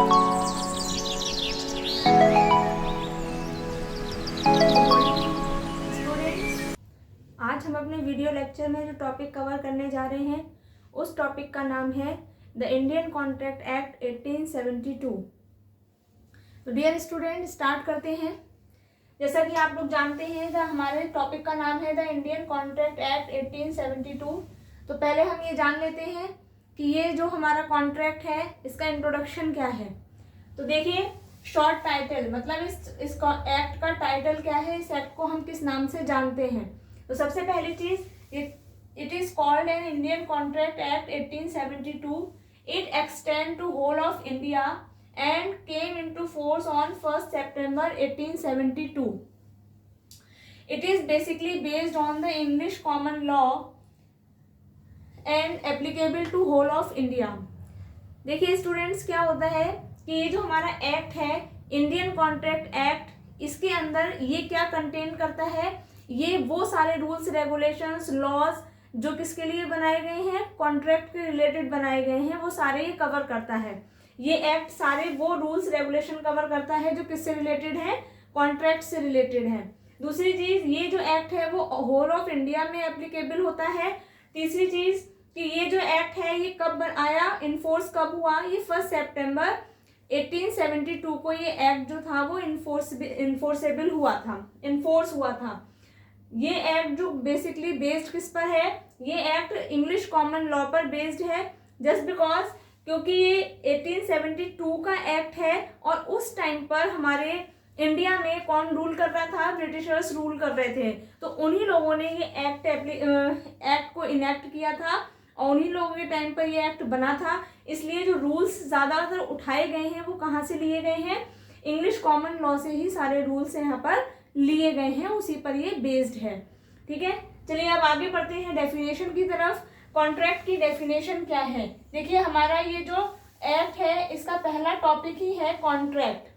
आज हम अपने वीडियो लेक्चर में जो टॉपिक कवर करने जा रहे हैं उस टॉपिक का नाम है द इंडियन कॉन्ट्रैक्ट एक्ट 1872। तो डियर स्टूडेंट, स्टार्ट करते हैं। जैसा कि आप लोग जानते हैं हमारे टॉपिक का नाम है द इंडियन कॉन्ट्रैक्ट एक्ट 1872। तो पहले हम ये जान लेते हैं कि ये जो हमारा कॉन्ट्रैक्ट है इसका इंट्रोडक्शन क्या है। तो देखिए, शॉर्ट टाइटल मतलब इस एक्ट का टाइटल क्या है, इस एक्ट को हम किस नाम से जानते हैं। तो सबसे पहली चीज, it is called an Indian contract act 1872। It extend to whole of India and came into force on 1 September 1872। It is basically based on the English common law and applicable to whole of India. देखिए students, क्या होता है कि ये जो हमारा act है Indian contract act, इसके अंदर ये क्या कंटेन करता है, ये वो सारे रूल्स रेगुलेशंस लॉज जो किसके लिए बनाए गए हैं, कॉन्ट्रैक्ट के रिलेटेड बनाए गए हैं, वो सारे ये कवर करता है। ये एक्ट सारे वो रूल्स रेगुलेशन कवर करता है जो किससे रिलेटेड है, कॉन्ट्रैक्ट से रिलेटेड है। दूसरी चीज, ये जो एक्ट है वो होल ऑफ इंडिया में एप्लीकेबल होता है। तीसरी चीज कि ये जो एक्ट है ये कब आया, इनफोर्स कब हुआ, ये 1 September 1872 को ये एक्ट जो था वो इन्फोर्सेबल हुआ था, इन्फोर्स हुआ था। ये एक्ट जो बेसिकली बेस्ड किस पर है, ये एक्ट इंग्लिश कॉमन लॉ पर बेस्ड है। जस्ट बिकॉज क्योंकि ये 1872 का एक्ट है और उस टाइम पर हमारे इंडिया में कौन रूल कर रहा था, ब्रिटिशर्स रूल कर रहे थे। तो उन्हीं लोगों ने ये एक्ट को इनेक्ट किया था और उन्हीं लोगों के टाइम पर ये एक्ट बना था। इसलिए जो रूल्स ज़्यादातर उठाए गए हैं वो कहाँ से लिए गए हैं, इंग्लिश कॉमन लॉ से ही सारे रूल्स यहाँ पर लिए गए हैं, उसी पर ये बेस्ड है। ठीक है, चलिए अब आगे बढ़ते हैं डेफिनेशन की तरफ। कॉन्ट्रैक्ट की डेफिनेशन क्या है। देखिए, हमारा ये जो एक्ट है इसका पहला टॉपिक ही है कॉन्ट्रैक्ट।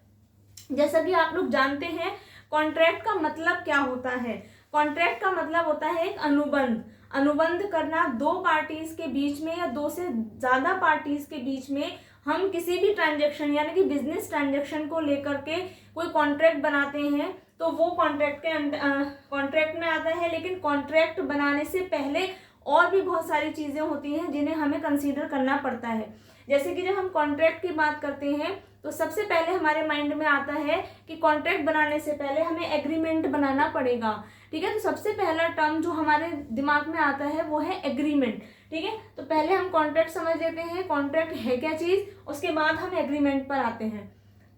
जैसा कि आप लोग जानते हैं कॉन्ट्रैक्ट का मतलब क्या होता है। कॉन्ट्रैक्ट का मतलब होता है एक अनुबंध, अनुबंध करना दो पार्टीज के बीच में या दो से ज्यादा पार्टीज के बीच में। हम किसी भी ट्रांजैक्शन यानी कि बिजनेस ट्रांजैक्शन को लेकर के कोई कॉन्ट्रैक्ट बनाते हैं तो वो कॉन्ट्रैक्ट में आता है। लेकिन कॉन्ट्रैक्ट बनाने से पहले और भी बहुत सारी चीजें होती हैं जिन्हें हमें कंसीडर करना पड़ता है। जैसे कि जब हम कॉन्ट्रैक्ट की बात करते हैं तो सबसे पहले हमारे माइंड में आता है कि कॉन्ट्रैक्ट बनाने से पहले हमें एग्रीमेंट बनाना पड़ेगा। ठीक है, तो सबसे पहला टर्म जो हमारे दिमाग में आता है वो है एग्रीमेंट। ठीक है, तो पहले हम कॉन्ट्रैक्ट समझ लेते हैं, कॉन्ट्रैक्ट है क्या चीज, उसके बाद हम एग्रीमेंट पर आते हैं।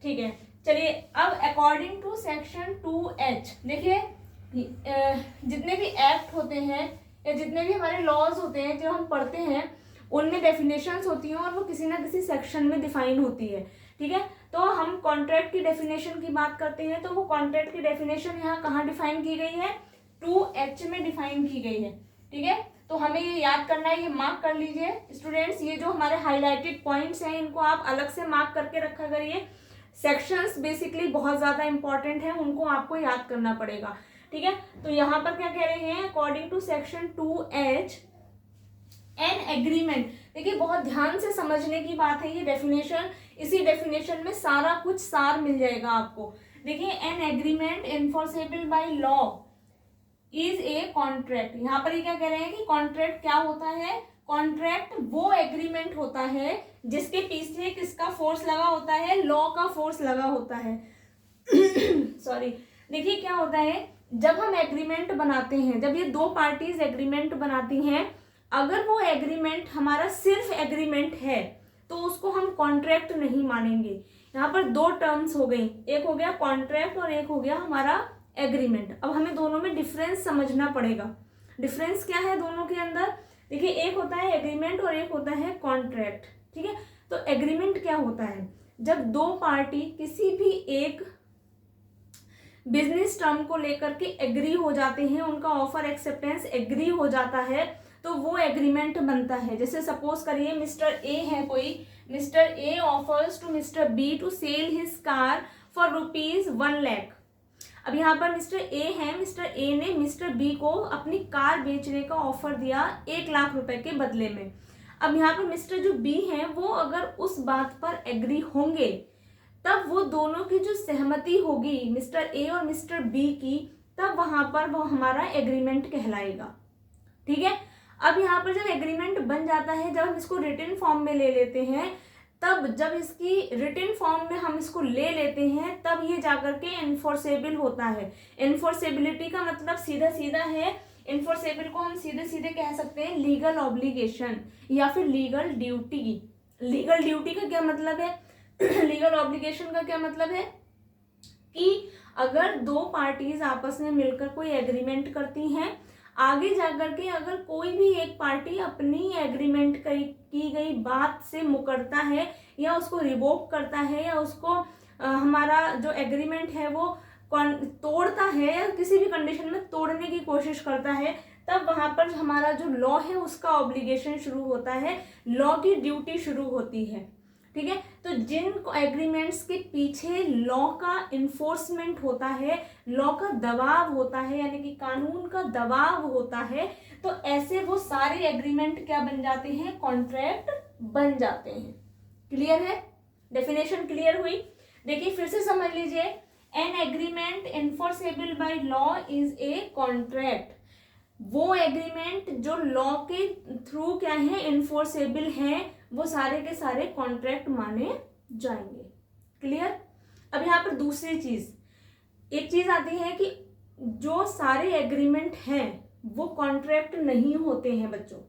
ठीक है, चलिए अब अकॉर्डिंग टू सेक्शन 2H, देखिए जितने भी एक्ट होते हैं या जितने भी हमारे लॉज होते हैं जो हम पढ़ते हैं उनमें डेफिनेशंस होती हैं और वो किसी ना किसी सेक्शन में डिफाइन होती है। ठीक है, तो हम कॉन्ट्रैक्ट की डेफिनेशन की बात करते हैं तो वो कॉन्ट्रैक्ट की डेफिनेशन यहाँ कहाँ डिफाइन की गई है, 2H में डिफाइन की गई है। ठीक है, तो हमें ये याद करना है, ये मार्क कर लीजिए स्टूडेंट्स। ये जो हमारे हाईलाइटेड पॉइंट्स हैं इनको आप अलग से मार्क करके रखा करिए। सेक्शंस बेसिकली बहुत ज्यादा इंपॉर्टेंट है, उनको आपको याद करना पड़ेगा। ठीक है, तो यहाँ पर क्या कह रहे हैं, according to section 2H an agreement. देखिए बहुत ध्यान से समझने की बात है ये डेफिनेशन, इसी डेफिनेशन में सारा कुछ सार मिल जाएगा आपको। देखिए, N agreement enforceable by law is a contract. यहाँ पर ये क्या कह रहे हैं कि कॉन्ट्रैक्ट क्या होता है, कॉन्ट्रैक्ट वो एग्रीमेंट होता है जिसके पीछे किसका फोर्स लगा होता है, लॉ का फोर्स लगा होता है। सॉरी, देखिए क्या होता है जब हम एग्रीमेंट बनाते हैं, जब ये दो पार्टीज एग्रीमेंट बनाती हैं, अगर वो एग्रीमेंट हमारा सिर्फ एग्रीमेंट है तो उसको हम कॉन्ट्रैक्ट नहीं मानेंगे। यहाँ पर दो टर्म्स हो गई, एक हो गया कॉन्ट्रैक्ट और एक हो गया हमारा एग्रीमेंट। अब हमें दोनों में डिफरेंस समझना पड़ेगा। डिफरेंस क्या है दोनों के अंदर, देखिए एक होता है एग्रीमेंट और एक होता है कॉन्ट्रैक्ट। ठीक है, तो एग्रीमेंट क्या होता है, जब दो पार्टी किसी भी एक बिजनेस टर्म को लेकर के एग्री हो जाते हैं, उनका ऑफर एक्सेप्टेंस एग्री हो जाता है तो वो एग्रीमेंट बनता है। जैसे सपोज करिए मिस्टर ए है कोई, mister A offers to mister B to sell his car for ₹1 lakh. अब यहाँ पर मिस्टर ए है, मिस्टर ए ने मिस्टर बी को अपनी कार बेचने का ऑफर दिया 1 लाख रुपए के बदले में। अब यहाँ पे मिस्टर जो बी हैं वो अगर उस बात पर एग्री होंगे तब वो दोनों की जो सहमति होगी मिस्टर ए और मिस्टर बी की, तब वहां पर वो हमारा एग्रीमेंट कहलाएगा। ठीक है, अब यहाँ पर जब एग्रीमेंट बन जाता है, जब हम इसको रिटन फॉर्म में ले लेते हैं, तब जब इसकी रिटन फॉर्म में हम इसको ले लेते हैं तब ये जाकर के एनफोर्सेबल होता है। एनफोर्सेबिलिटी का मतलब सीधा सीधा है, एनफोर्सेबल को हम सीधे सीधे कह सकते हैं लीगल ऑब्लिगेशन या फिर लीगल ड्यूटी। लीगल ड्यूटी का क्या मतलब है, लीगल ऑब्लिगेशन का क्या मतलब है कि अगर दो पार्टीज आपस में मिलकर कोई एग्रीमेंट करती हैं, आगे जाकर के अगर कोई भी एक पार्टी अपनी एग्रीमेंट की गई बात से मुकरता है या उसको रिवोक करता है या उसको हमारा जो एग्रीमेंट है वो तोड़ता है या किसी भी कंडीशन में तोड़ने की कोशिश करता है, तब वहां पर हमारा जो लॉ है उसका ऑब्लिगेशन शुरू होता है, लॉ की ड्यूटी शुरू होती है। ठीक है, तो जिन एग्रीमेंट्स के पीछे लॉ का इन्फोर्समेंट होता है, लॉ का दबाव होता है, यानी कि कानून का दबाव होता है, तो ऐसे वो सारे एग्रीमेंट क्या बन जाते हैं, कॉन्ट्रैक्ट बन जाते हैं। क्लियर है, डेफिनेशन क्लियर हुई। देखिए फिर से समझ लीजिए, N agreement enforceable by law is a contract. वो एग्रीमेंट जो लॉ के थ्रू क्या है, इन्फोर्सेबल है, वो सारे के सारे कॉन्ट्रैक्ट माने जाएंगे। क्लियर। अब यहाँ पर दूसरी चीज, एक चीज आती है कि जो सारे एग्रीमेंट हैं वो कॉन्ट्रैक्ट नहीं होते हैं बच्चों,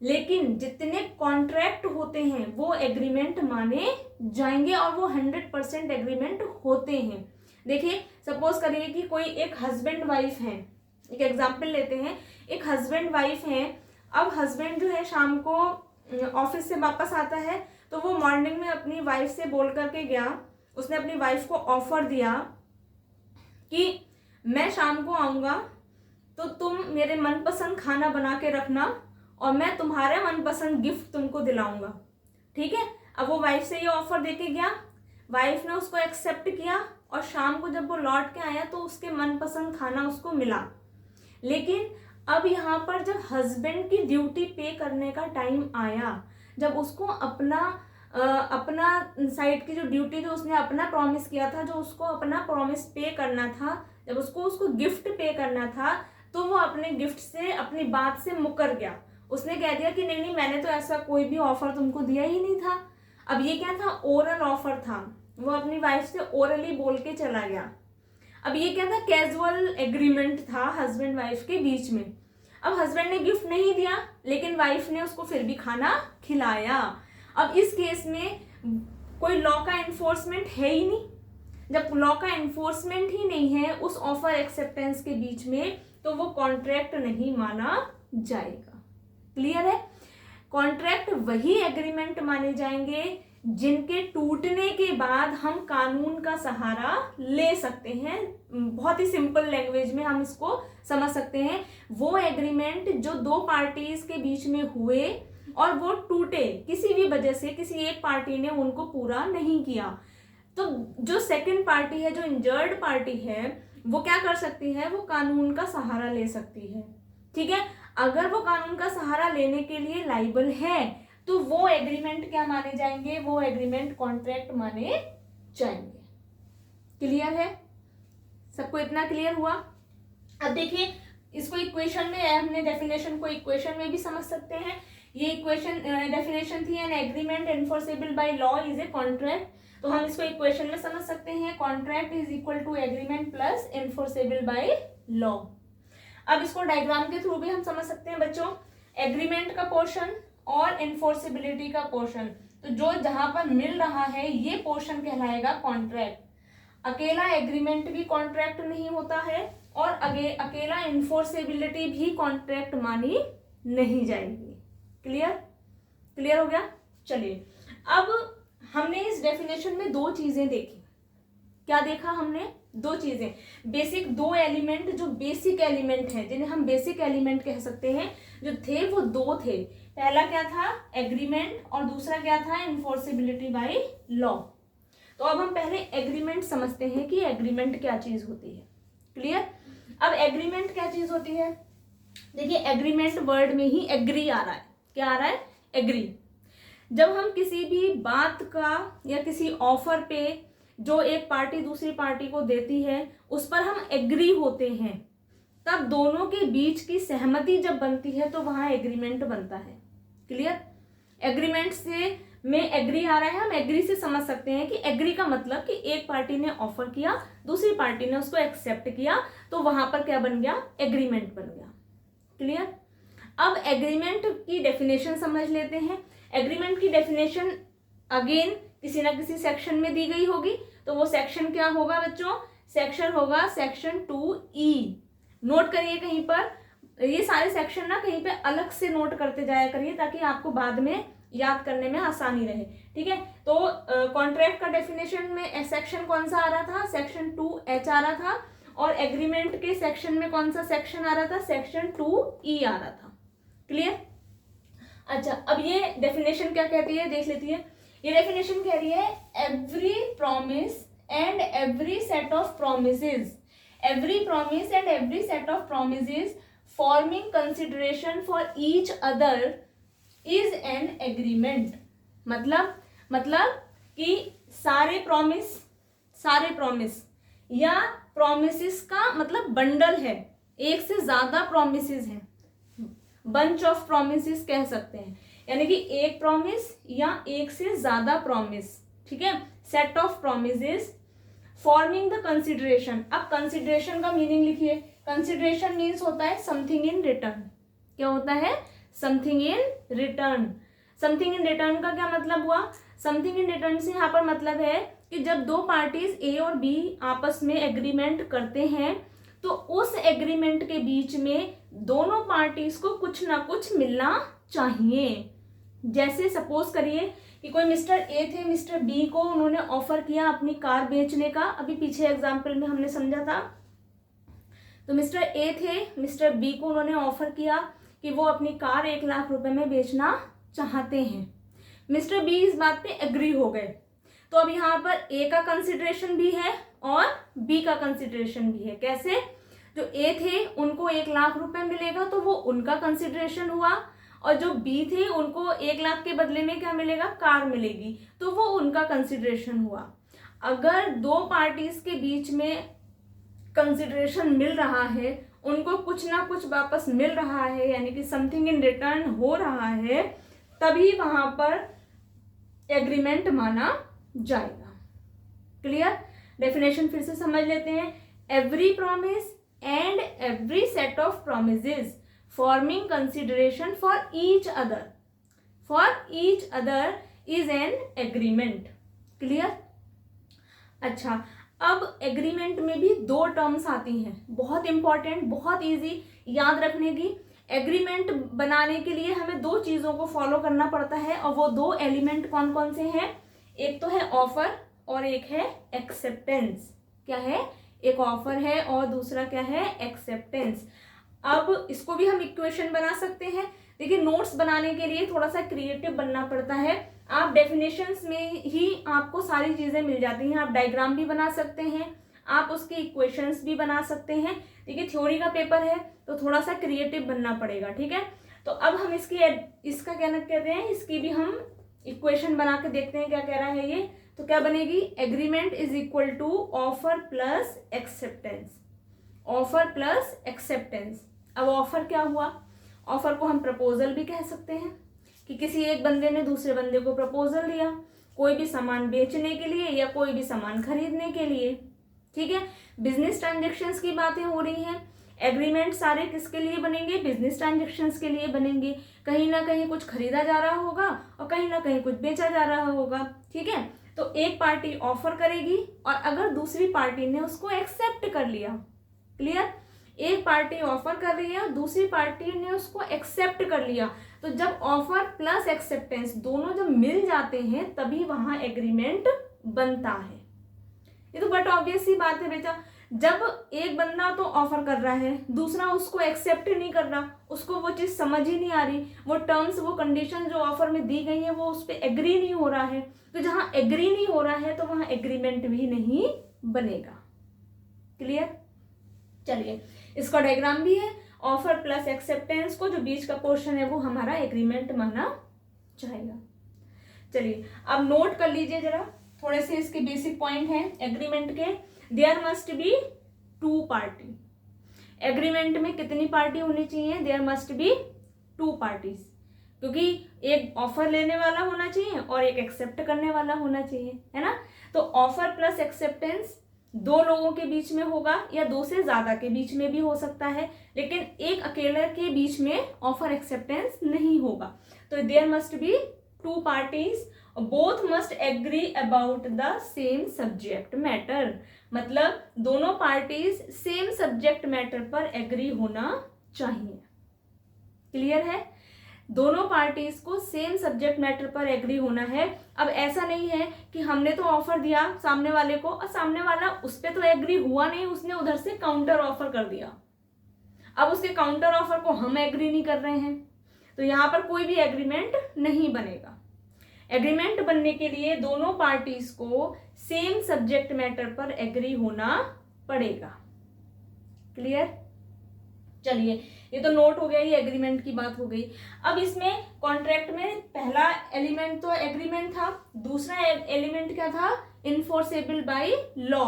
लेकिन जितने कॉन्ट्रैक्ट होते हैं वो एग्रीमेंट माने जाएंगे और वो 100% एग्रीमेंट होते हैं। देखिए सपोज करिए कि कोई एक हस्बैंड वाइफ है, एक एग्जाम्पल लेते हैं, एक हस्बैंड वाइफ है। अब हस्बैंड जो है शाम को ऑफिस से वापस आता है, तो वो मॉर्निंग में अपनी वाइफ से बोल करके गया, उसने अपनी वाइफ को ऑफर दिया कि मैं शाम को आऊँगा तो तुम मेरे मनपसंद खाना बना के रखना और मैं तुम्हारे मनपसंद गिफ्ट तुमको दिलाऊंगा। ठीक है, अब वो वाइफ से ये ऑफर देके गया, वाइफ ने उसको एक्सेप्ट किया और शाम को जब वो लौट के आया तो उसके मनपसंद खाना उसको मिला। लेकिन अब यहाँ पर जब हस्बैंड की ड्यूटी पे करने का टाइम आया, जब उसको अपना साइड की जो ड्यूटी जो उसने अपना प्रॉमिस किया था, जो उसको अपना प्रॉमिस पे करना था, जब उसको गिफ्ट पे करना था, तो वो अपने गिफ्ट से, अपनी बात से मुकर गया। उसने कह दिया कि नहीं मैंने तो ऐसा कोई भी ऑफर तुमको दिया ही नहीं था। अब ये क्या था, ओरल ऑफर था, वो अपनी वाइफ से ओरली बोल के चला गया। अब ये क्या था, कैजुअल एग्रीमेंट था हस्बैंड वाइफ के बीच में। अब हस्बैंड ने गिफ्ट नहीं दिया लेकिन वाइफ ने उसको फिर भी खाना खिलाया। अब इस केस में कोई लॉ का एनफोर्समेंट है ही नहीं। जब लॉ का एनफोर्समेंट ही नहीं है उस ऑफर एक्सेप्टेंस के बीच में, तो वो कॉन्ट्रैक्ट नहीं माना जाएगा। क्लियर है। कॉन्ट्रैक्ट वही एग्रीमेंट माने जाएंगे जिनके टूटने के बाद हम कानून का सहारा ले सकते हैं। बहुत ही सिंपल लैंग्वेज में हम इसको समझ सकते हैं, वो एग्रीमेंट जो दो पार्टीज के बीच में हुए और वो टूटे किसी भी वजह से, किसी एक पार्टी ने उनको पूरा नहीं किया, तो जो सेकंड पार्टी है, जो इंजर्ड पार्टी है, वो क्या कर सकती है, वो कानून का सहारा ले सकती है। ठीक है, अगर वो कानून का सहारा लेने के लिए लायबल है तो वो एग्रीमेंट क्या माने जाएंगे, वो एग्रीमेंट कॉन्ट्रैक्ट माने जाएंगे। क्लियर है, सबको इतना क्लियर हुआ। अब देखिए इसको इक्वेशन में, हमने डेफिनेशन को इक्वेशन में भी समझ सकते हैं। ये इक्वेशन डेफिनेशन थी, an agreement enforceable by law is a contract, तो हम इसको इक्वेशन में समझ सकते हैं, contract is equal to agreement plus enforceable by law. अब इसको डायग्राम के थ्रू भी हम समझ सकते हैं बच्चों, एग्रीमेंट का पोर्शन और एनफोर्सेबिलिटी का पोर्शन, तो जो जहां पर मिल रहा है ये पोर्शन कहलाएगा कॉन्ट्रैक्ट। अकेला एग्रीमेंट भी कॉन्ट्रैक्ट नहीं होता है और अकेला एनफोर्सेबिलिटी भी कॉन्ट्रैक्ट मानी नहीं जाएगी। क्लियर, क्लियर हो गया। चलिए अब हमने इस डेफिनेशन में दो चीजें देखी। क्या देखा हमने, दो चीजें, बेसिक दो एलिमेंट, जो बेसिक एलिमेंट है जिन्हें हम बेसिक एलिमेंट कह सकते हैं, जो थे वो दो थे। पहला क्या था, एग्रीमेंट, और दूसरा क्या था, एनफोर्सेबिलिटी बाय लॉ। तो अब हम पहले एग्रीमेंट समझते हैं कि एग्रीमेंट क्या चीज होती है। क्लियर। अब एग्रीमेंट क्या चीज होती है, देखिए एग्रीमेंट वर्ड में ही एग्री आ रहा है, क्या आ रहा है, एग्री। जब हम किसी भी बात का या किसी ऑफर पे जो एक पार्टी दूसरी पार्टी को देती है उस पर हम एग्री होते हैं, तब दोनों के बीच की सहमति जब बनती है तो वहां एग्रीमेंट बनता है। क्लियर? एग्रीमेंट से में एग्री आ रहा है, हम एग्री से समझ सकते हैं कि एग्री का मतलब कि एक पार्टी ने ऑफर किया, दूसरी पार्टी ने उसको एक्सेप्ट किया, तो वहां पर क्या बन गया? एग्रीमेंट बन गया। क्लियर? अब एग्रीमेंट की डेफिनेशन समझ लेते हैं। एग्रीमेंट की डेफिनेशन अगेन किसी ना किसी सेक्शन में दी गई होगी, तो वो सेक्शन क्या होगा बच्चों? सेक्शन होगा सेक्शन 2E। नोट करिए कहीं पर, ये सारे सेक्शन ना कहीं पे अलग से नोट करते जाया करिए ताकि आपको बाद में याद करने में आसानी रहे। ठीक है? तो कॉन्ट्रैक्ट का डेफिनेशन में सेक्शन कौन सा आ रहा था? सेक्शन 2H आ रहा था। और एग्रीमेंट के सेक्शन में कौन सा सेक्शन आ रहा था? सेक्शन 2E आ रहा था। क्लियर? अच्छा, अब ये डेफिनेशन क्या कहती है देख लेती है। ये डेफिनेशन कह रही है every promise and every set of promises, every promise and every set of promises forming consideration for each other is an agreement. मतलब कि सारे प्रॉमिस या प्रोमिसेस का मतलब बंडल है, एक से ज्यादा प्रोमिसेस हैं, बंच ऑफ प्रोमिसेस कह सकते हैं, यानी कि एक प्रॉमिस या एक से ज्यादा प्रॉमिस। ठीक है? Set of promises forming the consideration. अब कंसिडरेशन का मीनिंग लिखिए। कंसिडरेशन मीन्स होता है समथिंग इन रिटर्न। क्या होता है? Something in return. Something in return का क्या मतलब हुआ? समथिंग इन रिटर्न से यहाँ पर मतलब है कि जब दो पार्टीज ए और बी आपस में एग्रीमेंट करते हैं तो उस एग्रीमेंट के बीच में दोनों पार्टीज को कुछ ना कुछ मिलना चाहिए। जैसे सपोज करिए कि कोई मिस्टर ए थे, मिस्टर बी को उन्होंने ऑफर किया अपनी कार बेचने का। अभी पीछे एग्जाम्पल में हमने समझा था। तो मिस्टर ए थे, मिस्टर बी को उन्होंने ऑफर किया कि वो अपनी कार 1 लाख रुपए में बेचना चाहते हैं। मिस्टर बी इस बात पे एग्री हो गए। तो अब यहाँ पर ए का कंसिडरेशन भी है और बी का कंसिडरेशन भी है। कैसे? जो ए थे उनको 1 लाख रुपए मिलेगा तो वो उनका कंसिडरेशन हुआ, और जो बी थे उनको 1 लाख के बदले में क्या मिलेगा? कार मिलेगी, तो वो उनका कंसिडरेशन हुआ। अगर दो पार्टीज के बीच में कंसिडरेशन मिल रहा है, उनको कुछ ना कुछ वापस मिल रहा है, यानी कि समथिंग इन रिटर्न हो रहा है, तभी वहां पर एग्रीमेंट माना जाएगा। क्लियर? डेफिनेशन फिर से समझ लेते हैं। Every promise and every set of promises forming consideration for each other is an agreement. Clear? अच्छा, अब एग्रीमेंट में भी 2 टर्म्स आती हैं, बहुत इंपॉर्टेंट, बहुत इजी याद रखने की। एग्रीमेंट बनाने के लिए हमें 2 चीजों को फॉलो करना पड़ता है, और वो 2 एलिमेंट कौन कौन से हैं? एक तो है ऑफर और एक है एक्सेप्टेंस। क्या है? एक ऑफर है और दूसरा क्या है? एक्सेप्टेंस। अब इसको भी हम इक्वेशन बना सकते हैं। देखिए, नोट्स बनाने के लिए थोड़ा सा क्रिएटिव बनना पड़ता है। आप डेफिनेशंस में ही आपको सारी चीजें मिल जाती हैं। आप डायग्राम भी बना सकते हैं, आप उसके इक्वेशंस भी बना सकते हैं। देखिए, थ्योरी का पेपर है तो थोड़ा सा क्रिएटिव बनना पड़ेगा। ठीक है? तो अब हम इसका क्या कहते हैं, इसकी भी हम इक्वेशन बना के देखते हैं क्या कह रहा है ये। तो क्या बनेगी? Agreement is equal to offer plus acceptance. Offer plus acceptance. अब ऑफर क्या हुआ? ऑफर को हम प्रपोजल भी कह सकते हैं कि किसी एक बंदे ने दूसरे बंदे को प्रपोजल दिया कोई भी सामान बेचने के लिए या कोई भी सामान खरीदने के लिए। ठीक है? बिजनेस ट्रांजेक्शन्स की बातें हो रही हैं। एग्रीमेंट सारे किसके लिए बनेंगे? बिजनेस ट्रांजेक्शन्स के लिए बनेंगे। कहीं ना कहीं कुछ खरीदा जा रहा होगा और कहीं ना कहीं कुछ बेचा जा रहा होगा। ठीक है? तो एक पार्टी ऑफर करेगी और अगर दूसरी पार्टी ने उसको एक्सेप्ट कर लिया। क्लियर? एक पार्टी ऑफर कर रही है और दूसरी पार्टी ने उसको एक्सेप्ट कर लिया, तो जब ऑफर प्लस एक्सेप्टेंस दोनों जब मिल जाते हैं तभी वहां एग्रीमेंट बनता है। ये तो बट ऑब्वियस सी बात है बेटा। जब एक बंदा तो ऑफर कर रहा है, दूसरा उसको एक्सेप्ट नहीं कर रहा, उसको वो चीज समझ ही नहीं आ रही, वो टर्म्स वो कंडीशन जो ऑफर में दी गई है वो उस पर एग्री नहीं हो रहा है, तो जहां एग्री नहीं हो रहा है तो वहां एग्रीमेंट भी नहीं बनेगा। क्लियर? चलिए, इसका डायग्राम भी है। ऑफर प्लस एक्सेप्टेंस को जो बीच का पोर्शन है वो हमारा एग्रीमेंट माना चाहेगा। चलिए अब नोट कर लीजिए जरा, थोड़े से इसके बेसिक पॉइंट हैं एग्रीमेंट के। There must be 2 party. Agreement में कितनी पार्टी होनी चाहिए? देयर मस्ट बी 2 पार्टीज, क्योंकि एक ऑफर लेने वाला होना चाहिए और एक एक्सेप्ट करने वाला होना चाहिए, है ना। तो ऑफर प्लस एक्सेप्टेंस 2 लोगों के बीच में होगा या 2 से ज्यादा के बीच में भी हो सकता है, लेकिन एक अकेले के बीच में ऑफर एक्सेप्टेंस नहीं होगा। तो there must be 2 parties, both must agree about the same subject matter, मतलब दोनों पार्टीज सेम सब्जेक्ट मैटर पर एग्री होना चाहिए। क्लियर है? दोनों पार्टीज को सेम सब्जेक्ट मैटर पर एग्री होना है। अब ऐसा नहीं है कि हमने तो ऑफर दिया सामने वाले को और सामने वाला उस पर तो एग्री हुआ नहीं, उसने उधर से काउंटर ऑफर कर दिया। अब उसके काउंटर ऑफर को हम एग्री नहीं कर रहे हैं, तो यहां पर कोई भी एग्रीमेंट नहीं बनेगा। एग्रीमेंट बनने के लिए दोनों पार्टीज को सेम सब्जेक्ट मैटर पर एग्री होना पड़ेगा। क्लियर? चलिए ये तो नोट हो गया, ये एग्रीमेंट की बात हो गई। अब इसमें कॉन्ट्रैक्ट में पहला एलिमेंट तो एग्रीमेंट था, दूसरा एलिमेंट क्या था? Enforceable by law.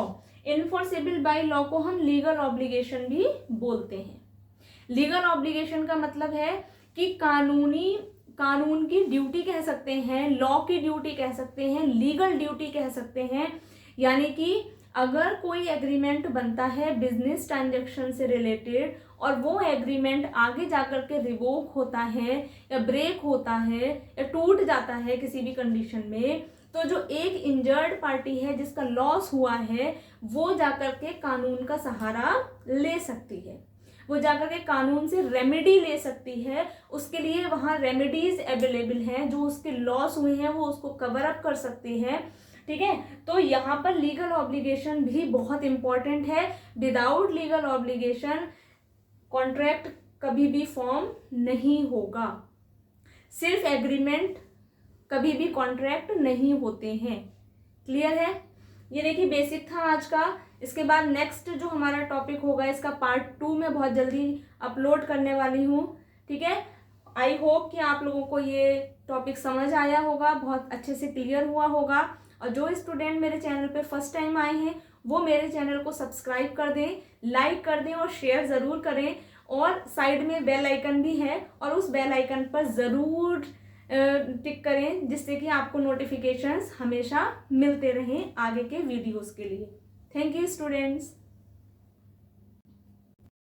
Enforceable by law को हम लीगल ऑब्लिगेशन भी बोलते हैं। लीगल ऑब्लिगेशन का मतलब है कि कानून की ड्यूटी कह सकते हैं, लॉ की ड्यूटी कह सकते हैं, लीगल ड्यूटी कह सकते हैं। यानी कि अगर कोई एग्रीमेंट बनता है बिजनेस ट्रांजैक्शन से रिलेटेड और वो एग्रीमेंट आगे जाकर के रिवोक होता है या ब्रेक होता है या टूट जाता है किसी भी कंडीशन में, तो जो एक इंजर्ड पार्टी है जिसका लॉस हुआ है वो जाकर के कानून का सहारा ले सकती है, वो जाकर के कानून से रेमेडी ले सकती है। उसके लिए वहाँ रेमेडीज अवेलेबल हैं, जो उसके लॉस हुए हैं वो उसको कवर अप कर सकती है। ठीक है, तो यहाँ पर लीगल ऑब्लिगेशन भी बहुत इंपॉर्टेंट है। विदाउट लीगल ऑब्लिगेशन कॉन्ट्रैक्ट कभी भी फॉर्म नहीं होगा। सिर्फ एग्रीमेंट कभी भी कॉन्ट्रैक्ट नहीं होते हैं। क्लियर है? ये देखिए बेसिक था आज का। इसके बाद नेक्स्ट जो हमारा टॉपिक होगा इसका पार्ट 2 में बहुत जल्दी अपलोड करने वाली हूँ। ठीक है, आई होप कि आप लोगों को ये टॉपिक समझ आया होगा, बहुत अच्छे से क्लियर हुआ होगा। और जो स्टूडेंट मेरे चैनल पे फर्स्ट टाइम आए हैं वो मेरे चैनल को सब्सक्राइब कर दें, लाइक कर दें और शेयर ज़रूर करें। और साइड में बेल आइकन भी है और उस बेल आइकन पर ज़रूर टिक करें, जिससे कि आपको नोटिफिकेशंस हमेशा मिलते रहें आगे के वीडियोस के लिए। Thank you students.